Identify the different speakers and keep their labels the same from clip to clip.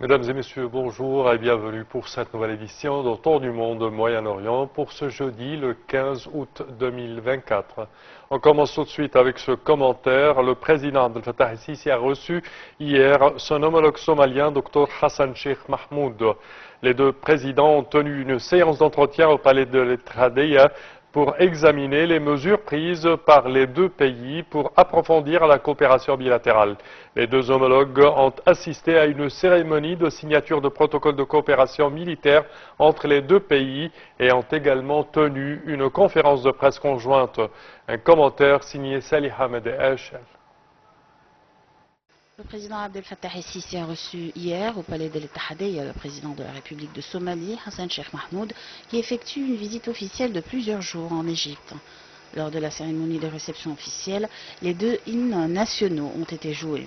Speaker 1: Mesdames et messieurs, bonjour et bienvenue pour cette nouvelle édition d'Autour du monde Moyen-Orient pour ce jeudi le 15 août 2024. On commence tout de suite avec ce commentaire. Le président Abdel Fattah el-Sisi a reçu hier son homologue somalien, Dr Hassan Sheikh Mahmoud. Les deux présidents ont tenu une séance d'entretien au palais de l'Etihadiyya pour examiner les mesures prises par les deux pays pour approfondir la coopération bilatérale. Les deux homologues ont assisté à une cérémonie de signature de protocole de coopération militaire entre les deux pays et ont également tenu une conférence de presse conjointe. Un commentaire signé Salih Ahmed Hachel.
Speaker 2: Le président Abdel Fattah el-Sisi a reçu hier au palais de l'Etihadiyya le président de la République de Somalie, Hassan Sheikh Mahmoud, qui effectue une visite officielle de plusieurs jours en Égypte. Lors de la cérémonie de réception officielle, les deux hymnes nationaux ont été joués.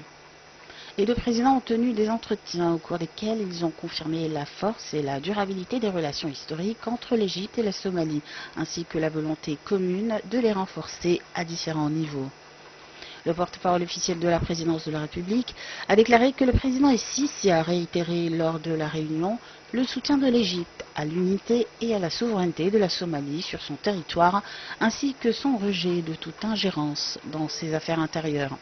Speaker 2: Les deux présidents ont tenu des entretiens au cours desquels ils ont confirmé la force et la durabilité des relations historiques entre l'Égypte et la Somalie, ainsi que la volonté commune de les renforcer à différents niveaux. Le porte-parole officiel de la présidence de la République a déclaré que le président el-Sisi a réitéré lors de la réunion le soutien de l'Égypte à l'unité et à la souveraineté de la Somalie sur son territoire, ainsi que son rejet de toute ingérence dans ses affaires intérieures.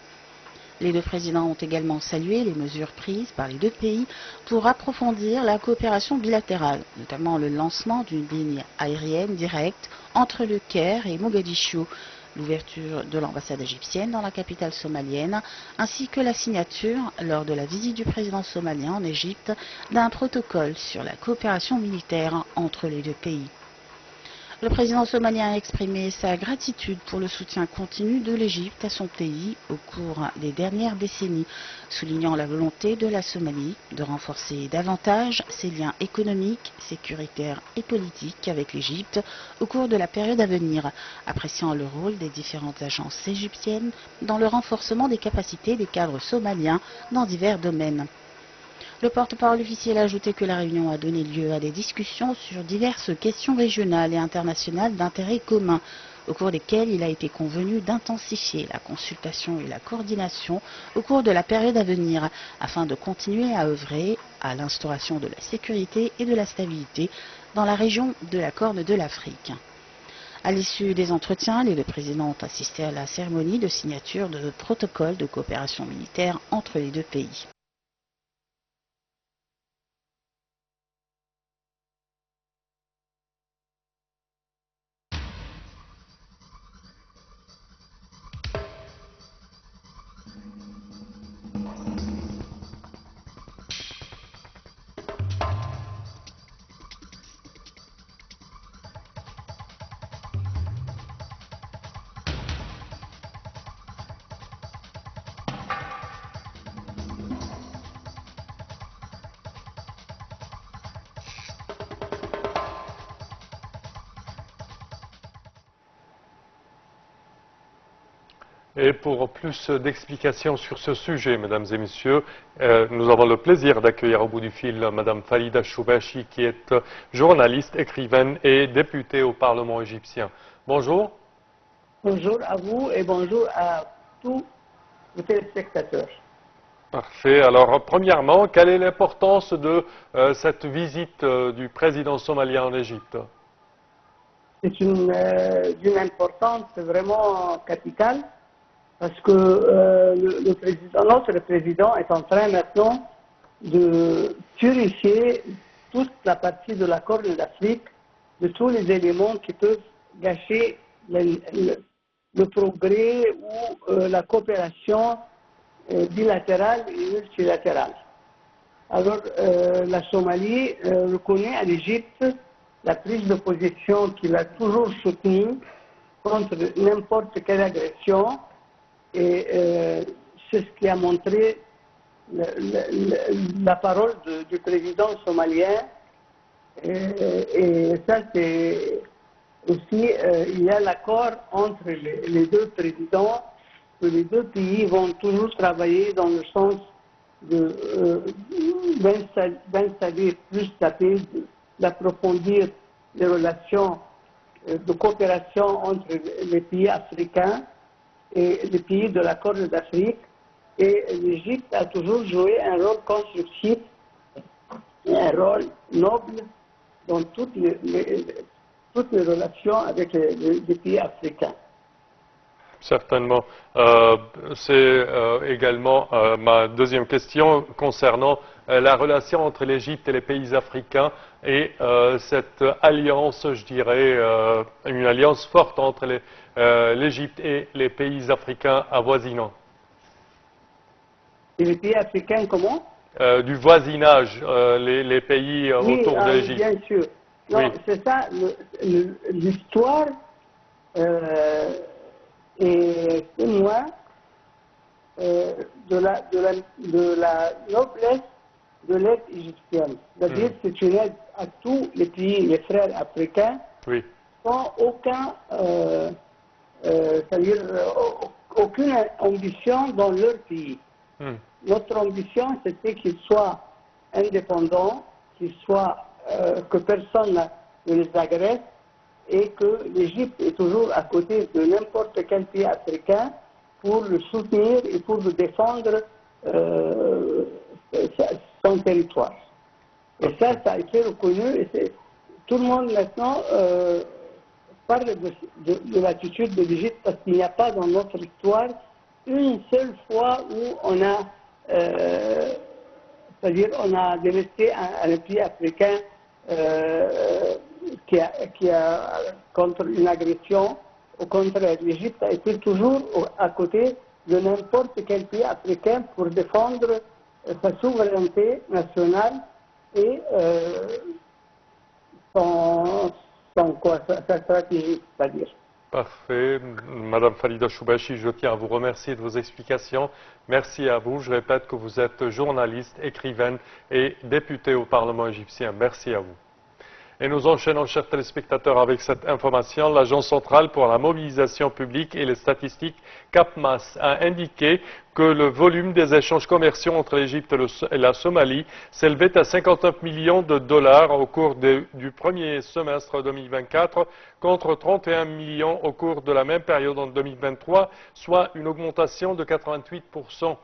Speaker 2: Les deux présidents ont également salué les mesures prises par les deux pays pour approfondir la coopération bilatérale, notamment le lancement d'une ligne aérienne directe entre le Caire et Mogadiscio, l'ouverture de l'ambassade égyptienne dans la capitale somalienne, ainsi que la signature, lors de la visite du président somalien en Égypte, d'un protocole sur la coopération militaire entre les deux pays. Le président somalien a exprimé sa gratitude pour le soutien continu de l'Égypte à son pays au cours des dernières décennies, soulignant la volonté de la Somalie de renforcer davantage ses liens économiques, sécuritaires et politiques avec l'Égypte au cours de la période à venir, appréciant le rôle des différentes agences égyptiennes dans le renforcement des capacités des cadres somaliens dans divers domaines. Le porte-parole officiel a ajouté que la réunion a donné lieu à des discussions sur diverses questions régionales et internationales d'intérêt commun, au cours desquelles il a été convenu d'intensifier la consultation et la coordination au cours de la période à venir, afin de continuer à œuvrer à l'instauration de la sécurité et de la stabilité dans la région de la Corne de l'Afrique. À l'issue des entretiens, les deux présidents ont assisté à la cérémonie de signature de protocole de coopération militaire entre les deux pays.
Speaker 1: Et pour plus d'explications sur ce sujet, mesdames et messieurs, nous avons le plaisir d'accueillir au bout du fil madame Farida Choubachi, qui est journaliste, écrivaine et députée au Parlement égyptien. Bonjour.
Speaker 3: Bonjour à vous et bonjour à tous les téléspectateurs.
Speaker 1: Parfait. Alors, premièrement, quelle est l'importance de cette visite du président somalien en Égypte?
Speaker 3: C'est d'une importance vraiment capitale parce que notre président est en train maintenant de purifier toute la partie de la Corne d'Afrique de tous les éléments qui peuvent gâcher le progrès ou la coopération bilatérale et multilatérale. Alors, la Somalie reconnaît à l'Égypte la prise de position qu'il a toujours soutenue contre n'importe quelle agression, et c'est ce qui a montré la parole du président somalien. Et ça, c'est aussi, il y a l'accord entre les deux présidents, que les deux pays vont toujours travailler dans le sens d'installer plus la paix, d'approfondir les relations de coopération entre les pays africains et les pays de la Corne d'Afrique. Et l'Égypte a toujours joué un rôle constructif un rôle noble dans toutes les relations avec les pays africains.
Speaker 1: Certainement. C'est également ma deuxième question concernant la relation entre l'Égypte et les pays africains et cette alliance, je dirais, une alliance forte entre l'Égypte et les pays africains avoisinants.
Speaker 3: Et les pays africains, comment?
Speaker 1: Du voisinage, les pays
Speaker 3: Oui,
Speaker 1: autour de l'Égypte.
Speaker 3: bien sûr. Non,
Speaker 1: Oui.
Speaker 3: c'est ça, l'histoire est témoin de la noblesse de l'aide égyptienne. C'est-à-dire que c'est une aide à tous les pays, les frères africains,
Speaker 1: Oui.
Speaker 3: sans c'est-à-dire aucune ambition dans leur pays. Notre ambition, c'était qu'ils soient indépendants, que personne ne les agresse et que l'Égypte est toujours à côté de n'importe quel pays africain pour le soutenir et pour le défendre son territoire. Et ça a été reconnu et tout le monde maintenant parle de l'attitude de l'Égypte parce qu'il n'y a pas dans notre histoire une seule fois où on a, c'est-à-dire on a délaissé un pays africain qui a contre une agression. Au contraire, l'Égypte a été toujours à côté de n'importe quel pays africain pour défendre sa souveraineté nationale et sa stratégie, c'est-à-dire.
Speaker 1: Parfait. Madame Falida Choubachi, je tiens à vous remercier de vos explications. Merci à vous. Je répète que vous êtes journaliste, écrivaine et députée au Parlement égyptien. Merci à vous. Et nous enchaînons, chers téléspectateurs, avec cette information. L'Agence centrale pour la mobilisation publique et les statistiques, CAPMAS, a indiqué que le volume des échanges commerciaux entre l'Égypte et la Somalie s'élevait à 59 millions de dollars au cours du premier semestre 2024, contre 31 millions au cours de la même période en 2023, soit une augmentation de 88%.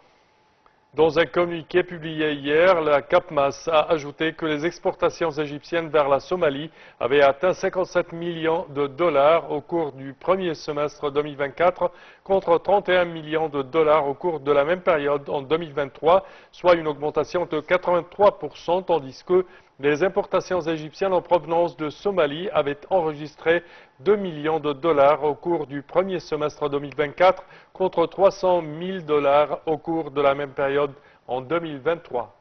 Speaker 1: Dans un communiqué publié hier, la CAPMAS a ajouté que les exportations égyptiennes vers la Somalie avaient atteint 57 millions de dollars au cours du premier semestre 2024 contre 31 millions de dollars au cours de la même période en 2023, soit une augmentation de 83%, tandis que les importations égyptiennes en provenance de Somalie avaient enregistré 2 millions de dollars au cours du premier semestre 2024 contre 300 000 dollars au cours de la même période en 2023.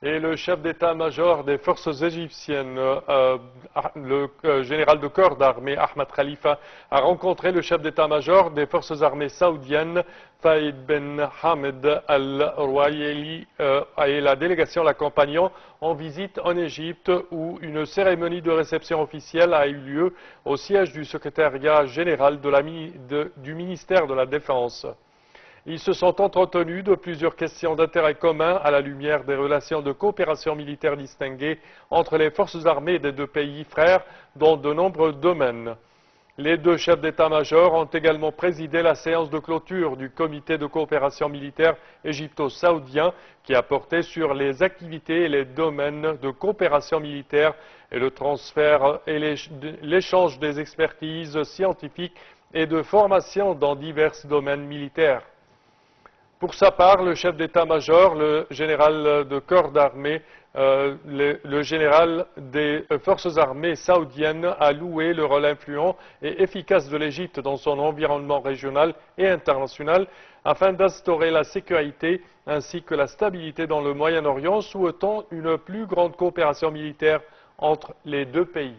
Speaker 1: Et le chef d'état-major des forces égyptiennes, le général de corps d'armée Ahmed Khalifa, a rencontré le chef d'état-major des forces armées saoudiennes, Faïd Ben Hamed Al-Rouayeli, et la délégation l'accompagnant en visite en Égypte, où une cérémonie de réception officielle a eu lieu au siège du secrétariat général du ministère de la Défense. Ils se sont entretenus de plusieurs questions d'intérêt commun à la lumière des relations de coopération militaire distinguées entre les forces armées des deux pays frères dans de nombreux domaines. Les deux chefs d'état-major ont également présidé la séance de clôture du comité de coopération militaire égypto-saoudien qui a porté sur les activités et les domaines de coopération militaire et le transfert et l'échange des expertises scientifiques et de formation dans divers domaines militaires. Pour sa part, le chef d'état-major, le général de corps d'armée, le général des forces armées saoudiennes a loué le rôle influent et efficace de l'Égypte dans son environnement régional et international afin d'instaurer la sécurité ainsi que la stabilité dans le Moyen-Orient, souhaitant une plus grande coopération militaire entre les deux pays.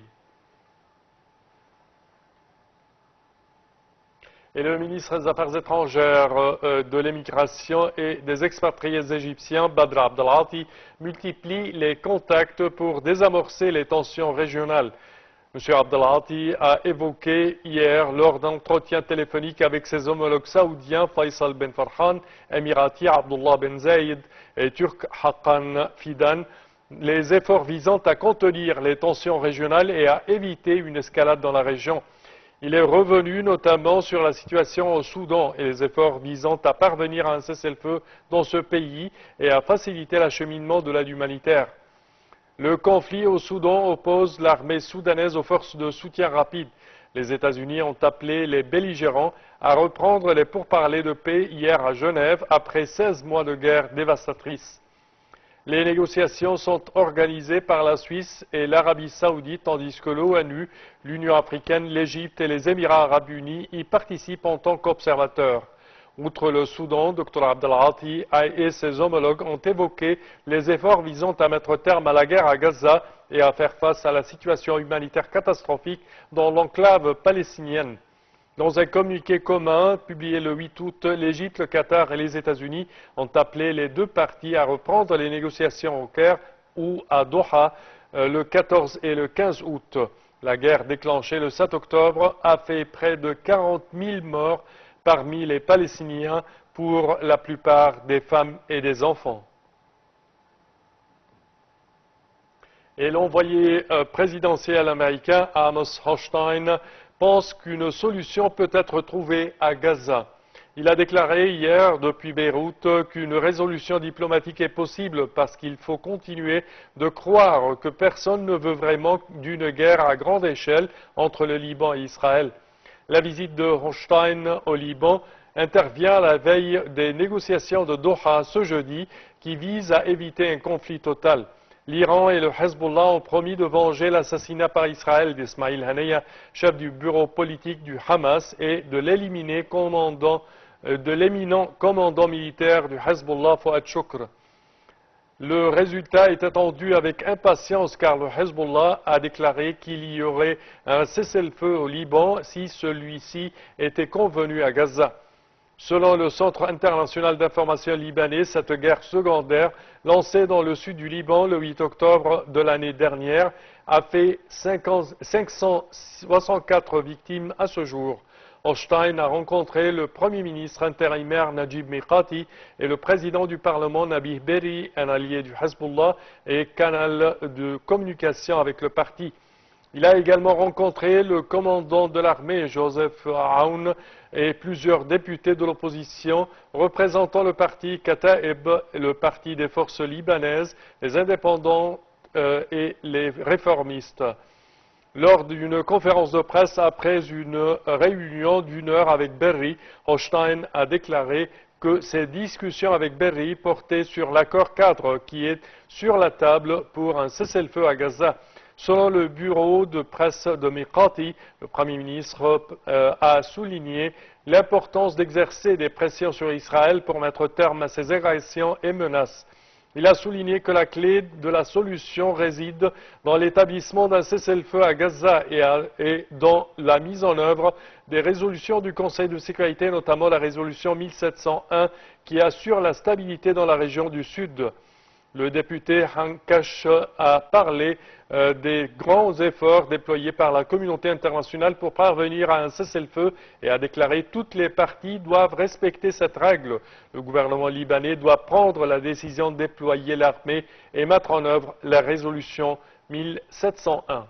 Speaker 1: Et le ministre des Affaires étrangères, de l'émigration et des expatriés égyptiens, Badr Abdelati, multiplie les contacts pour désamorcer les tensions régionales. M. Abdelati a évoqué hier, lors d'un entretien téléphonique avec ses homologues saoudiens, Faisal Ben Farhan, émirati Abdullah Ben Zayed et turc Haqqan Fidan, les efforts visant à contenir les tensions régionales et à éviter une escalade dans la région. Il est revenu notamment sur la situation au Soudan et les efforts visant à parvenir à un cessez-le-feu dans ce pays et à faciliter l'acheminement de l'aide humanitaire. Le conflit au Soudan oppose l'armée soudanaise aux forces de soutien rapide. Les États-Unis ont appelé les belligérants à reprendre les pourparlers de paix hier à Genève après 16 mois de guerre dévastatrice. Les négociations sont organisées par la Suisse et l'Arabie saoudite, tandis que l'ONU, l'Union africaine, l'Égypte et les Émirats arabes unis y participent en tant qu'observateurs. Outre le Soudan, Dr Abdelhati et ses homologues ont évoqué les efforts visant à mettre terme à la guerre à Gaza et à faire face à la situation humanitaire catastrophique dans l'enclave palestinienne. Dans un communiqué commun publié le 8 août, l'Égypte, le Qatar et les États-Unis ont appelé les deux parties à reprendre les négociations au Caire ou à Doha le 14 et le 15 août. La guerre déclenchée le 7 octobre a fait près de 40 000 morts parmi les Palestiniens, pour la plupart des femmes et des enfants. Et l'envoyé présidentiel américain Amos Hochstein pense qu'une solution peut être trouvée à Gaza. Il a déclaré hier depuis Beyrouth qu'une résolution diplomatique est possible parce qu'il faut continuer de croire que personne ne veut vraiment d'une guerre à grande échelle entre le Liban et Israël. La visite de Hochstein au Liban intervient à la veille des négociations de Doha ce jeudi qui visent à éviter un conflit total. L'Iran et le Hezbollah ont promis de venger l'assassinat par Israël d'Ismail Haniyeh, chef du bureau politique du Hamas, et de l'éminent commandant militaire du Hezbollah, Fouad Choukr. Le résultat est attendu avec impatience car le Hezbollah a déclaré qu'il y aurait un cessez-le-feu au Liban si celui-ci était convenu à Gaza. Selon le Centre international d'information libanais, cette guerre secondaire, lancée dans le sud du Liban le 8 octobre de l'année dernière, a fait 564 victimes à ce jour. Hochstein a rencontré le Premier ministre intérimaire Najib Mikati et le président du Parlement Nabih Berri, un allié du Hezbollah et canal de communication avec le parti. Il a également rencontré le commandant de l'armée Joseph Aoun et plusieurs députés de l'opposition représentant le parti Kataeb, le parti des forces libanaises, les indépendants et les réformistes. Lors d'une conférence de presse après une réunion d'une heure avec Berri, Hochstein a déclaré que ces discussions avec Berri portaient sur l'accord cadre qui est sur la table pour un cessez-le-feu à Gaza. Selon le bureau de presse de Mikati, le Premier ministre a souligné l'importance d'exercer des pressions sur Israël pour mettre terme à ses agressions et menaces. Il a souligné que la clé de la solution réside dans l'établissement d'un cessez-le-feu à Gaza et dans la mise en œuvre des résolutions du Conseil de sécurité, notamment la résolution 1701 qui assure la stabilité dans la région du Sud. Le député Hankash a parlé des grands efforts déployés par la communauté internationale pour parvenir à un cessez-le-feu et a déclaré que toutes les parties doivent respecter cette règle. Le gouvernement libanais doit prendre la décision de déployer l'armée et mettre en œuvre la résolution 1701.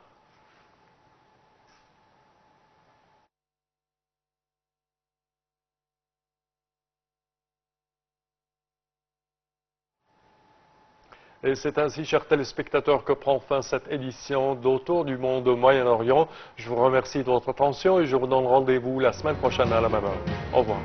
Speaker 1: Et c'est ainsi, chers téléspectateurs, que prend fin cette édition d'Autour du monde au Moyen-Orient. Je vous remercie de votre attention et je vous donne rendez-vous la semaine prochaine à la même heure. Au revoir.